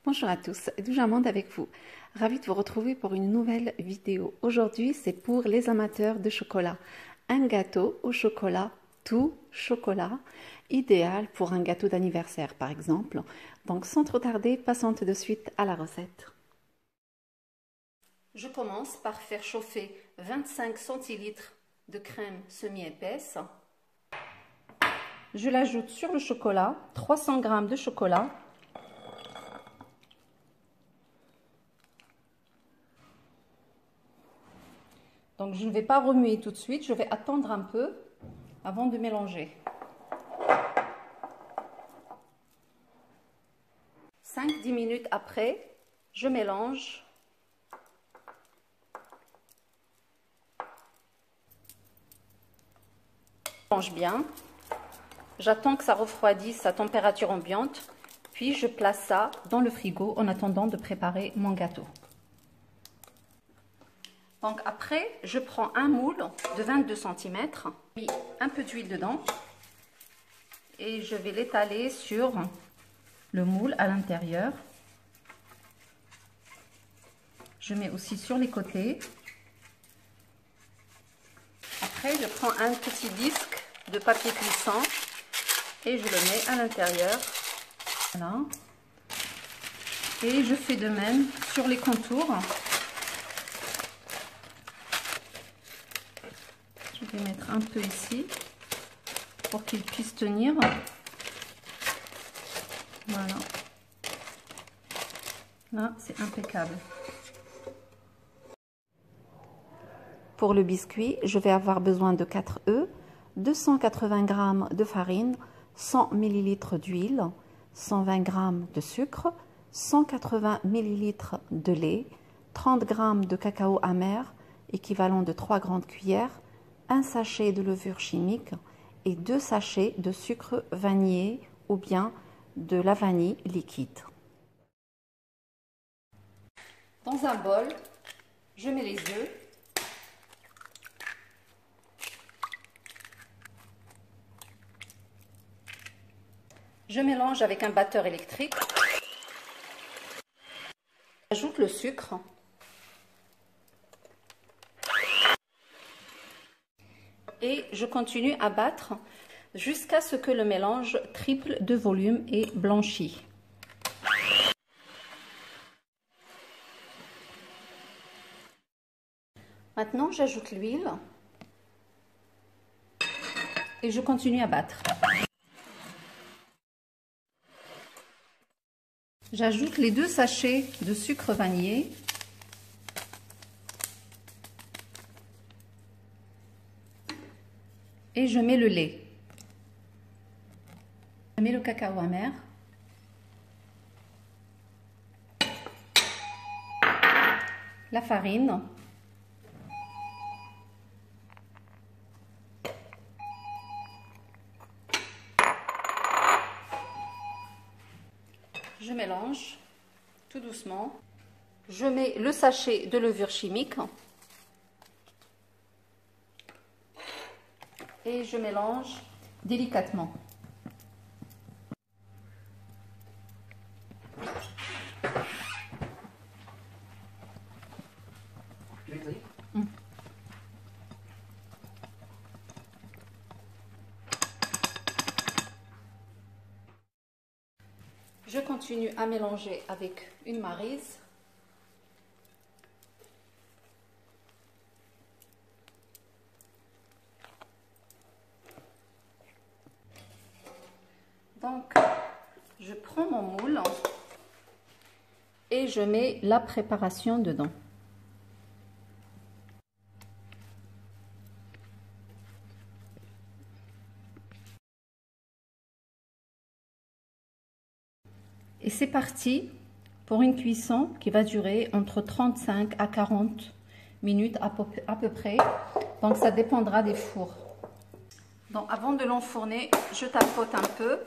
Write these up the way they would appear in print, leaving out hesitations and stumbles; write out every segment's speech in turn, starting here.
Bonjour à tous, Edouja Amande avec vous. Ravie de vous retrouver pour une nouvelle vidéo. Aujourd'hui, c'est pour les amateurs de chocolat. Un gâteau au chocolat, tout chocolat, idéal pour un gâteau d'anniversaire par exemple. Donc sans trop tarder, passons tout de suite à la recette. Je commence par faire chauffer 25 centilitres de crème semi-épaisse. Je l'ajoute sur le chocolat, 300 g de chocolat. Donc je ne vais pas remuer tout de suite, je vais attendre un peu avant de mélanger. 5-10 minutes après, je mélange. Je mélange bien. J'attends que ça refroidisse à température ambiante, puis je place ça dans le frigo en attendant de préparer mon gâteau. Donc après, je prends un moule de 22 cm, puis un peu d'huile dedans et je vais l'étaler sur le moule à l'intérieur. Je mets aussi sur les côtés. Après, je prends un petit disque de papier cuisson et je le mets à l'intérieur. Voilà. Et je fais de même sur les contours. Je vais mettre un peu ici pour qu'il puisse tenir. Voilà. Là, c'est impeccable. Pour le biscuit, je vais avoir besoin de 4 œufs, 280 g de farine, 100 ml d'huile, 120 g de sucre, 180 ml de lait, 30 g de cacao amer, équivalent de 3 grandes cuillères, un sachet de levure chimique et 2 sachets de sucre vanillé ou bien de la vanille liquide. Dans un bol, je mets les œufs. Je mélange avec un batteur électrique. J'ajoute le sucre. Et je continue à battre jusqu'à ce que le mélange triple de volume et blanchit. Maintenant, j'ajoute l'huile et je continue à battre. J'ajoute les 2 sachets de sucre vanillé. Et je mets le lait. Je mets le cacao amer. La farine. Je mélange tout doucement. Je mets le sachet de levure chimique. Et je mélange délicatement. Je continue à mélanger avec une maryse. Donc, je prends mon moule et je mets la préparation dedans. Et c'est parti pour une cuisson qui va durer entre 35 à 40 minutes à peu près. Donc, ça dépendra des fours. Donc, avant de l'enfourner, je tapote un peu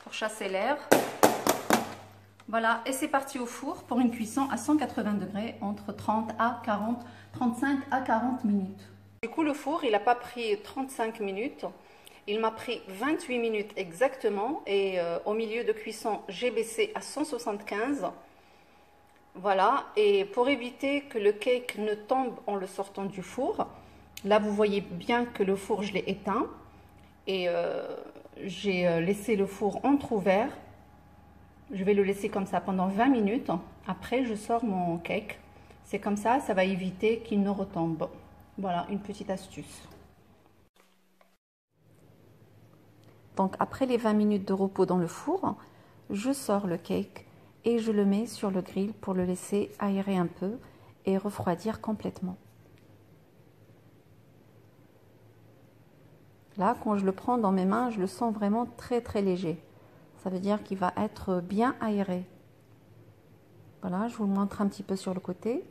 pour chasser l'air. Voilà, et c'est parti au four pour une cuisson à 180 degrés entre 35 à 40 minutes. Du coup, le four, il n'a pas pris 35 minutes. Il m'a pris 28 minutes exactement et au milieu de cuisson, j'ai baissé à 175. Voilà, et pour éviter que le cake ne tombe en le sortant du four, là vous voyez bien que le four je l'ai éteint et j'ai laissé le four entrouvert. Je vais le laisser comme ça pendant 20 minutes. Après, je sors mon cake. C'est comme ça va éviter qu'il ne retombe. Voilà, une petite astuce. Donc, après les 20 minutes de repos dans le four, je sors le cake et je le mets sur le grill pour le laisser aérer un peu et refroidir complètement. Là, quand je le prends dans mes mains, je le sens vraiment très très léger. Ça veut dire qu'il va être bien aéré. Voilà, je vous le montre un petit peu sur le côté.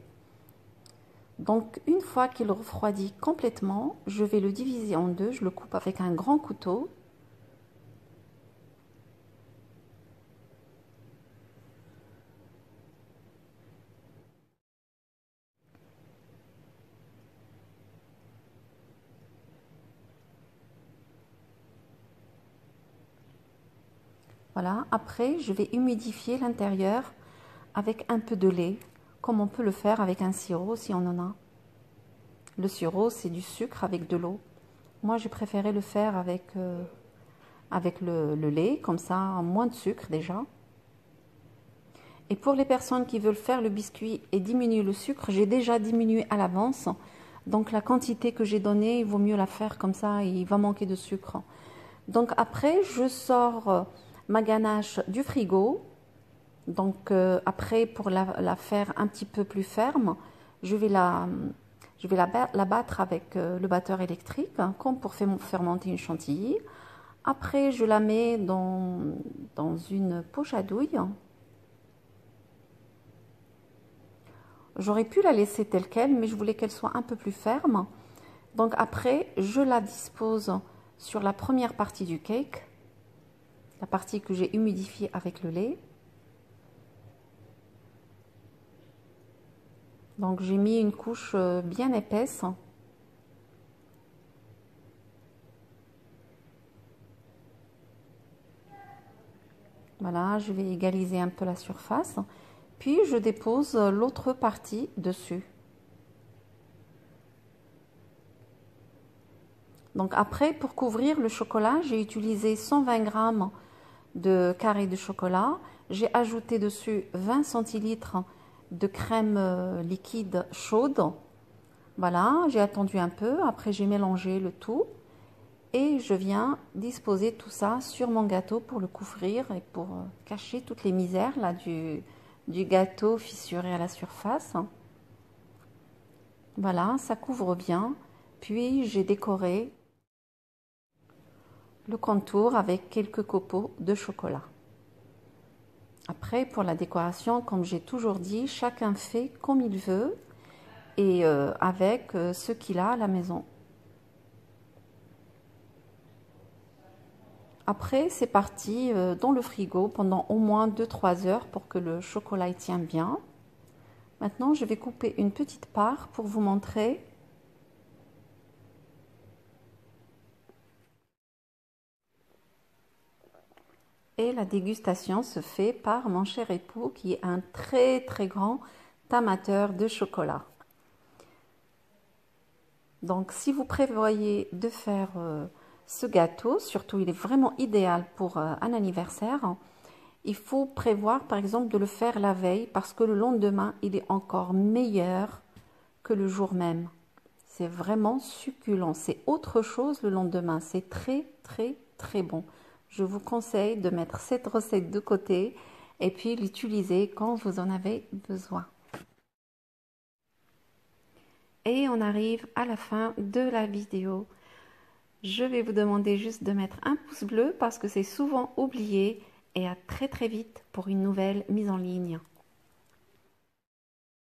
Donc, une fois qu'il refroidit complètement, je vais le diviser en deux. Je le coupe avec un grand couteau. Voilà, après, je vais humidifier l'intérieur avec un peu de lait, comme on peut le faire avec un sirop si on en a. Le sirop, c'est du sucre avec de l'eau. Moi, j'ai préféré le faire avec le lait, comme ça, moins de sucre déjà. Et pour les personnes qui veulent faire le biscuit et diminuer le sucre, j'ai déjà diminué à l'avance. Donc, la quantité que j'ai donnée, il vaut mieux la faire comme ça, il va manquer de sucre. Donc, après, je sors ma ganache du frigo. Donc après, pour la faire un petit peu plus ferme, je vais la battre avec le batteur électrique, hein, comme pour fermenter une chantilly. Après, je la mets dans une poche à douille. J'aurais pu la laisser telle qu'elle, mais je voulais qu'elle soit un peu plus ferme. Donc après, je la dispose sur la première partie du cake, la partie que j'ai humidifiée avec le lait. Donc j'ai mis une couche bien épaisse. Voilà, je vais égaliser un peu la surface. Puis je dépose l'autre partie dessus. Donc après, pour couvrir le chocolat, j'ai utilisé 120 g de carré de chocolat. J'ai ajouté dessus 20 centilitres de crème liquide chaude. Voilà, j'ai attendu un peu. Après, j'ai mélangé le tout. Et je viens disposer tout ça sur mon gâteau pour le couvrir et pour cacher toutes les misères là, du gâteau fissuré à la surface. Voilà, ça couvre bien. Puis j'ai décoré le contour avec quelques copeaux de chocolat. Après, pour la décoration, comme j'ai toujours dit, chacun fait comme il veut et avec ce qu'il a à la maison. Après, c'est parti dans le frigo pendant au moins 2-3 heures pour que le chocolat y tienne bien. Maintenant, je vais couper une petite part pour vous montrer. Et la dégustation se fait par mon cher époux qui est un très très grand amateur de chocolat. Donc, si vous prévoyez de faire ce gâteau, surtout il est vraiment idéal pour un anniversaire, il faut prévoir par exemple de le faire la veille parce que le lendemain il est encore meilleur que le jour même. C'est vraiment succulent, c'est autre chose le lendemain, c'est très très très bon. Je vous conseille de mettre cette recette de côté et puis l'utiliser quand vous en avez besoin. Et on arrive à la fin de la vidéo. Je vais vous demander juste de mettre un pouce bleu parce que c'est souvent oublié et à très très vite pour une nouvelle mise en ligne.